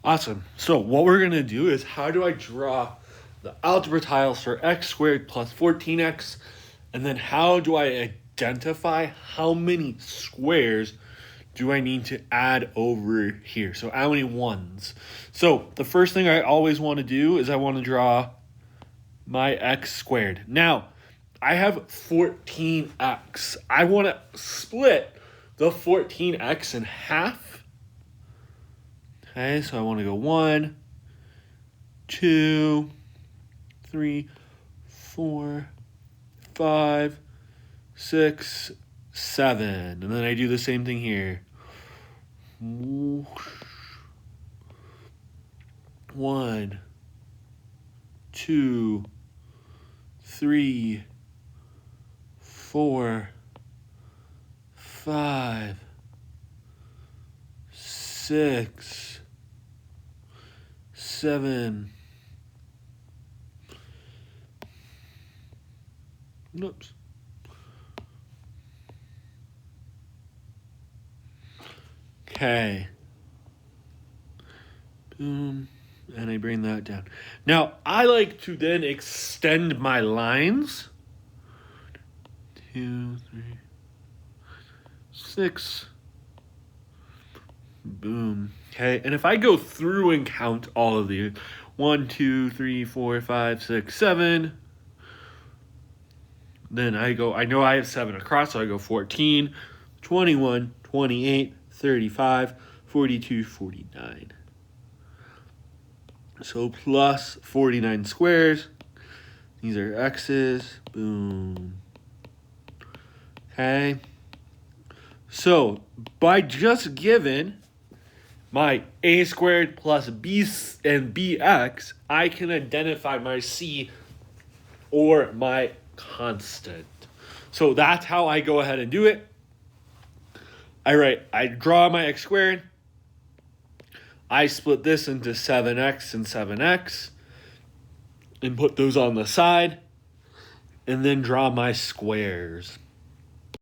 Awesome. So what we're going to do is, how do I draw the algebra tiles for x squared plus 14x? And then how do I identify how many squares do I need to add over here? So how many ones? So the first thing I always want to do is I want to draw my x squared. Now, I have 14x. I want to split the 14x in half. Okay, so I want to go 1, 2, 3, 4, 5, 6, 7. And then I do the same thing here. 1, 2, 3, 4, 5, 6, 7. Oops. Okay. Boom. And I bring that down. Now, I like to then extend my lines. 2, 3, 6. Boom. Okay. And if I go through and count all of these, 1, 2, 3, 4, 5, 6, 7. Then I know I have 7 across, so I go 14, 21, 28, 35, 42, 49. So plus 49 squares. These are x's. Boom. Okay. So by just given my a squared plus b and bx, I can identify my c or my constant. So that's how I go ahead and do it. I draw my x squared. I split this into 7x and 7x and put those on the side, and then draw my squares.